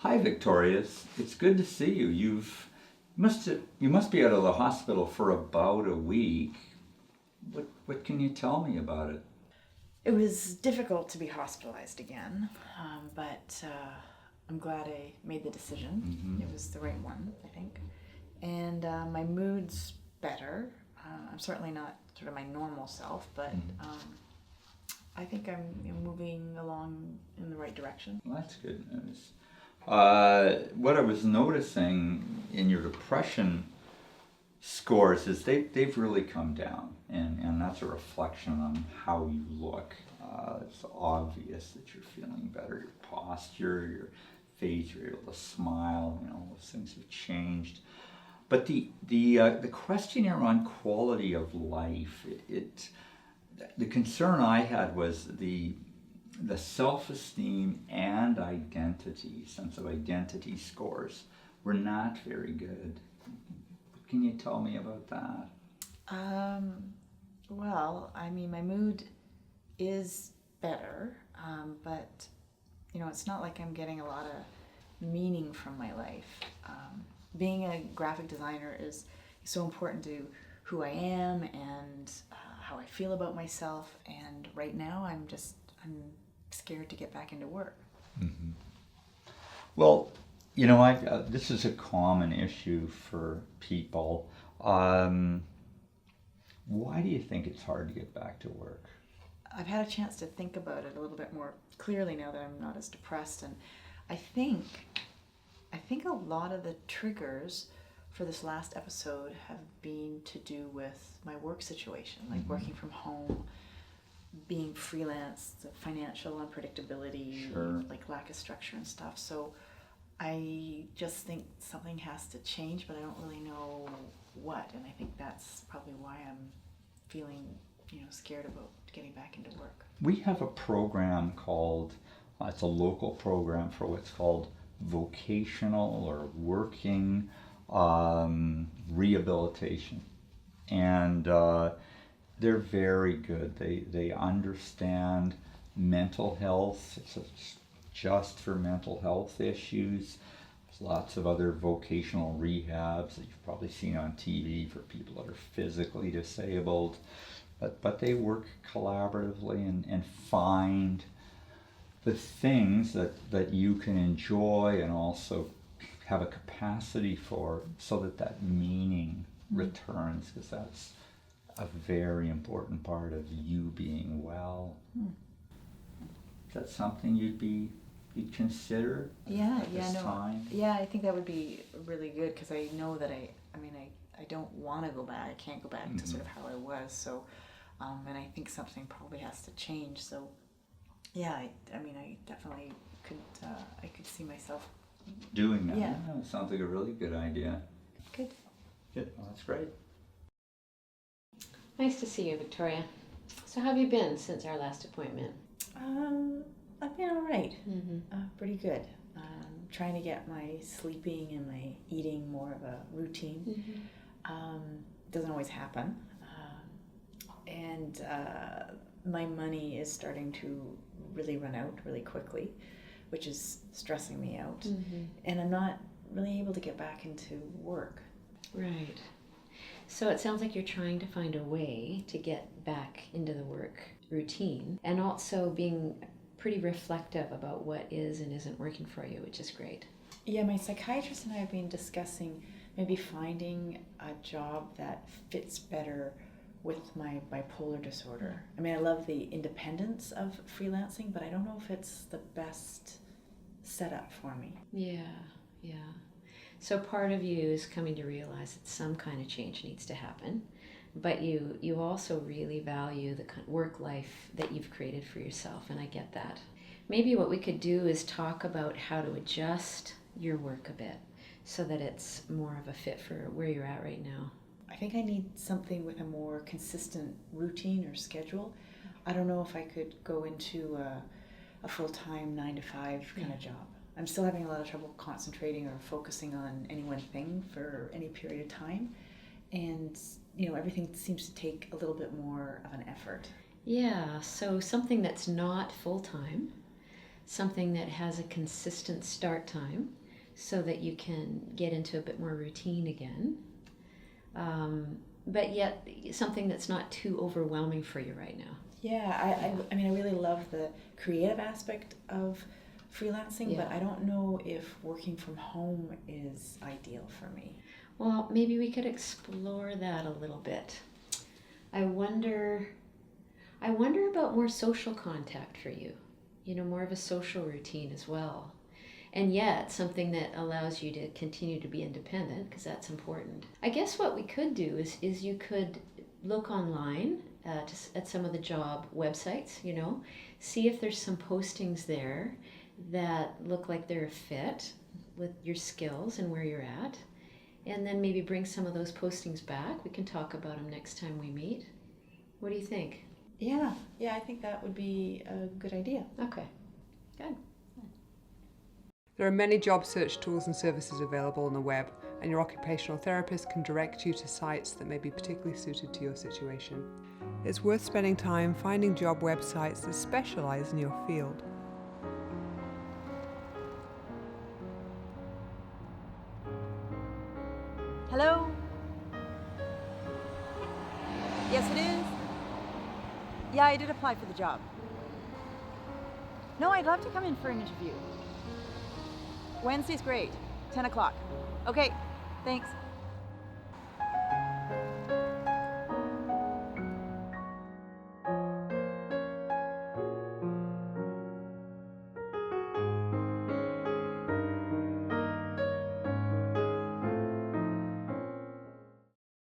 Hi, Victoria. It's good to see you. You must be out of the hospital for about a week. What can you tell me about it? It was difficult to be hospitalized again, but I'm glad I made the decision. Mm-hmm. It was the right one, I think. And my mood's better. I'm certainly not sort of my normal self, but I think I'm moving along in the right direction. Well, that's good news. What I was noticing in your depression scores is they've really come down, and that's a reflection on how you look. It's obvious that you're feeling better. Your posture, your face, you're able to smile. Those things have changed. But the question here on quality of life, the concern I had was the self-esteem and identity, sense of identity scores were not very good. Can you tell me about that? Well, I mean, my mood is better, but it's not like I'm getting a lot of meaning from my life. Being a graphic designer is so important to who I am and how I feel about myself. And right now, I'm scared to get back into work. Mm-hmm. Well, this is a common issue for people. Why do you think it's hard to get back to work? I've had a chance to think about it a little bit more clearly now that I'm not as depressed, and I think a lot of the triggers for this last episode have been to do with my work situation, like working from home, being freelance, the financial unpredictability, Sure. like lack of structure and stuff. So I just think something has to change, but I don't really know what. And I think that's probably why I'm feeling, scared about getting back into work. We have a program called, it's a local program for what's called vocational or working rehabilitation. And they're very good. They understand mental health. It's just for mental health issues. There's lots of other vocational rehabs that you've probably seen on TV for people that are physically disabled. But they work collaboratively and find the things that you can enjoy and also have a capacity for, so that meaning returns, because that's a very important part of you being well. Is that something you'd consider at this time? Yeah, I think that would be really good, because I know that I don't want to go back. I can't go back to sort of how I was. So, and I think something probably has to change. So, yeah, I definitely could. I could see myself doing that. Yeah. It sounds like a really good idea. Good. Good. Well, that's great. Nice to see you, Victoria. So how have you been since our last appointment? I've been all right. Mm-hmm. Pretty good. Trying to get my sleeping and my eating more of a routine. Doesn't always happen. And my money is starting to really run out really quickly, which is stressing me out. And I'm not really able to get back into work. Right. So it sounds like you're trying to find a way to get back into the work routine, and also being pretty reflective about what is and isn't working for you, which is great. Yeah, my psychiatrist and I have been discussing maybe finding a job that fits better with my bipolar disorder. I mean, I love the independence of freelancing, but I don't know if it's the best setup for me. Yeah. So part of you is coming to realize that some kind of change needs to happen, but you also really value the work life that you've created for yourself, and I get that. Maybe what we could do is talk about how to adjust your work a bit so that it's more of a fit for where you're at right now. I think I need something with a more consistent routine or schedule. I don't know if I could go into a full-time 9-to-5 kind of job. I'm still having a lot of trouble concentrating or focusing on any one thing for any period of time. And, everything seems to take a little bit more of an effort. Yeah, so something that's not full-time, something that has a consistent start time so that you can get into a bit more routine again. But yet something that's not too overwhelming for you right now. Yeah, I mean, I really love the creative aspect of freelancing, but Yeah. I don't know if working from home is ideal for me. Well, maybe we could explore that a little bit. I wonder about more social contact for you. You know, more of a social routine as well. And yet something that allows you to continue to be independent, because that's important. I guess what we could do is you could look online at some of the job websites, you know, see if there's some postings there that look like they're a fit with your skills and where you're at. And then maybe bring some of those postings back. We can talk about them next time we meet. What do you think? Yeah, I think that would be a good idea. Okay, good. There are many job search tools and services available on the web, and your occupational therapist can direct you to sites that may be particularly suited to your situation. It's worth spending time finding job websites that specialise in your field. Hello? Yes, it is. Yeah, I did apply for the job. No, I'd love to come in for an interview. Wednesday's great. 10 o'clock. Okay, thanks.